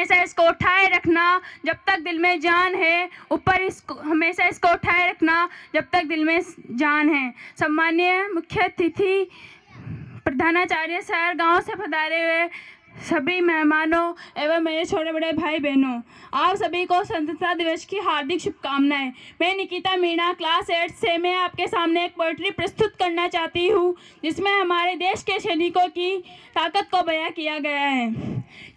हमेशा इसको उठाए रखना जब तक दिल में जान है, ऊपर इसको हमेशा इसको उठाए रखना जब तक दिल में जान है। सम्मानीय मुख्य अतिथि प्रधानाचार्य सर, गांव से पधारे हुए सभी मेहमानों एवं मेरे छोटे बड़े भाई बहनों, आप सभी को स्वतंत्रता दिवस की हार्दिक शुभकामनाएं। मैं निकिता मीणा क्लास 8 से मैं आपके सामने एक पोएट्री प्रस्तुत करना चाहती हूँ जिसमें हमारे देश के सैनिकों की ताकत को बयां किया गया है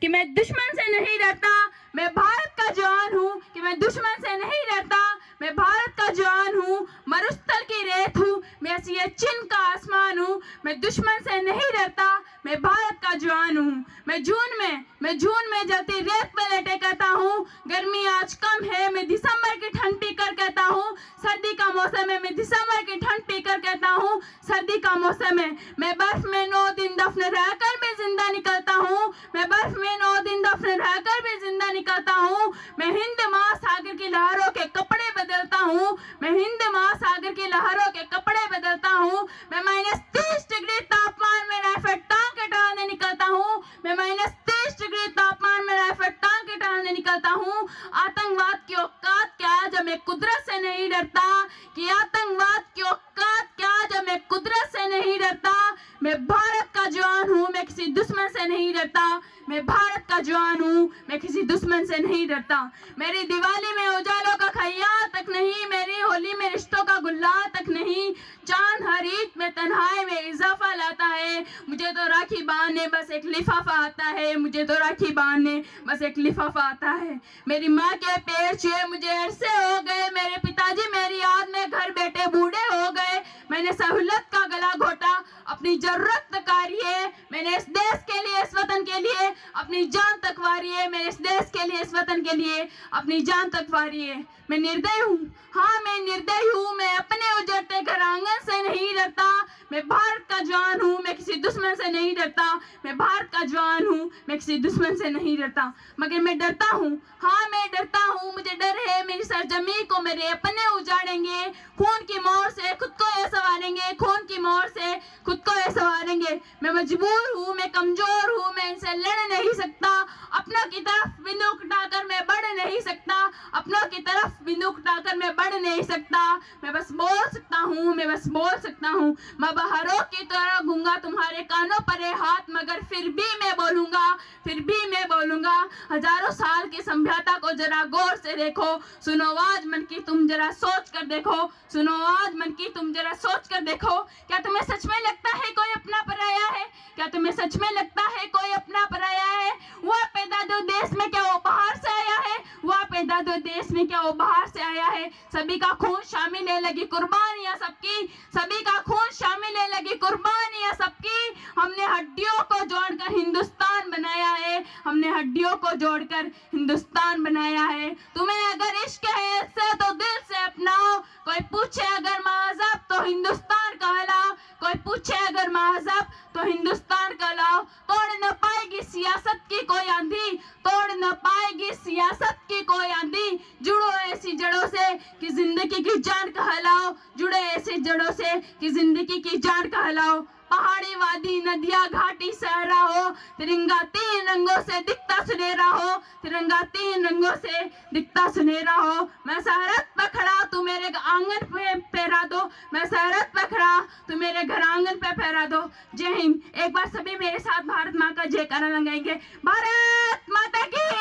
कि मैं दुश्मन से नहीं डरता, मैं भारत का जवान हूँ। कि मैं दुश्मन से नहीं डरता, मैं भारत का जवान हूँ। मरुस्थल की रेत हूँ, मैं ये चिन्ह का आसमान हूँ। मैं दुश्मन से नहीं डरता, मैं भारत का जवान हूँ। मैं जून में जलती रेत पे लेटे कहता हूँ, गर्मी आज कम है, मैं दिसंबर की ठंड पीकर कहता हूँ। सर्दी का मौसम है, मैं दिसंबर की ठंड पीकर कहता हूँ। सर्दी का मौसम है, मैं बर्फ में 9 दिन दफन रहकर भी जिंदा निकलता हूँ। मैं बर्फ में 9 दिन दफन रहकर भी जिंदा निकलता हूँ। मैं हिंद महासागर की लहरों के कपड़े बदलता हूँ। मैं हिंद महासागर की लहरों के कपड़े बदलता हूँ। मैं -30 डिग्री तापमान में राइफल टांग के टहलने निकलता हूँ। मैं -30 डिग्री तापमान में राइफल टांग के टहलने निकलता हूँ। आतंकवाद की औकात क्या जब मैं कुदरत से नहीं डरता, कि आतंकवाद की औकात क्या जब मैं कुदरत से नहीं डरता। मैं भारत का जवान हूँ, मैं किसी दुश्मन से नहीं डरता। मैं भारत का जवान हूँ, मैं किसी दुश्मन से नहीं डरता। मेरी दिवाली में उजालों का ख्याल तक नहीं, मेरी होली में रिश्तों का गुलाल तक नहीं। चांद हर ईद में तन्हाई में इजाफा लाता है, मुझे तो राखी बांधने बस एक लिफाफा आता है। मुझे तो राखी बांधने बस एक लिफाफा आता है। मेरी माँ के पैर छुए मुझे अरसे हो गए, मेरे पिताजी मेरी याद में घर बैठे बूढ़े हो गए। मैंने सहूलत का गला घोटा, अपनी जरूरत तकारी है। मैंने इस देश के लिए, इस वतन के लिए अपनी जान तक वारी है। मैंने इस देश के लिए, इस वतन के लिए अपनी जान तक वारी है। मैं निर्दयी हूँ, हाँ मैं निर्दयी हूँ। मैं अपने उजड़ते घर आंगन से नहीं डरता। मैं भारत का जवान हूँ, मैं किसी दुश्मन से नहीं डरता। मैं भारत का जवान हूँ, मैं किसी दुश्मन से नहीं डरता। मगर मैं डरता हूँ, हाँ मैं डरता हूँ। मुझे डर है मेरी सरजमी को मेरे अपने उजाड़ेंगे। खून की मोर से खुद को ये संवारेंगे, खून की मोर से खुद को ये संवारेंगे। मैं मजबूर हूँ, मैं कमजोर हूँ, मैं इनसे लड़ नहीं सकता। अपनों की तरफ बंदूक उठाकर मैं बढ़ नहीं सकता। अपनों की तरफ बंदूक उठाकर मैं बढ़ नहीं सकता। मैं बस बोल सकता हूँ, मैं बस बोल सकता हूँ। मैं बहारों की तरह गूंगा तुम्हारे कानों पर है हाथ, मगर फिर भी मैं बोलूंगा, फिर भी मैं बोलूंगा। हजारों साल की सभ्यता को जरा गौर से देखो, सुनो आवाज मन की तुम जरा सोच कर देखो। सुनो आवाज मन की तुम जरा सोच कर देखो। क्या तुम्हें सच में लगता है कोई अपना पराया है? क्या तुम्हें सच में लगता है कोई अपना पराया है? वह पैदा जो देश में क्या वो बाहर से आया है? वह पैदा जो देश में क्या वो बाहर से आया है? सभी का खून शामिल है लगी कुर्बानियां सबकी, सभी का खून शामिल है लगी कुर्बानियां सबकी। हमने हड्डियों को जोड़कर हिंदुस्तान बनाया है, हमने हड्डियों को जोड़कर हिंदुस्तान बनाया है। तुम्हें अगर इश्क है इससे तो दिल से अपनाओ। कोई पूछे अगर महजब तो हिंदुस्तान कहलाओ। कोई पूछे अगर महजब तो हिंदुस्तान कहलाओ। तोड़ न पाएगी सियासत की कोई आंधी, तोड़ न पाएगी सियासत की कोई आंधी। जुड़ो ऐसी जड़ों से कि जिंदगी की जान कहलाओ। जुड़ो ऐसी जड़ों से कि जिंदगी की जान कहलाओ। पहाड़ी वादी नदियां घाटी सहरा हो, तिरंगा 3 रंगों से दिखता सुनहरा हो। तिरंगा 3 रंगों से दिखता सुनहरा हो। मैं सरहद पे खड़ा तू मेरे आंगन पे फहरा दो। मैं सरहद पे खड़ा तू मेरे घर आंगन पे फहरा दो। जय हिंद। एक बार सभी मेरे साथ भारत माँ का जयकारा लगाएंगे। भारत माता की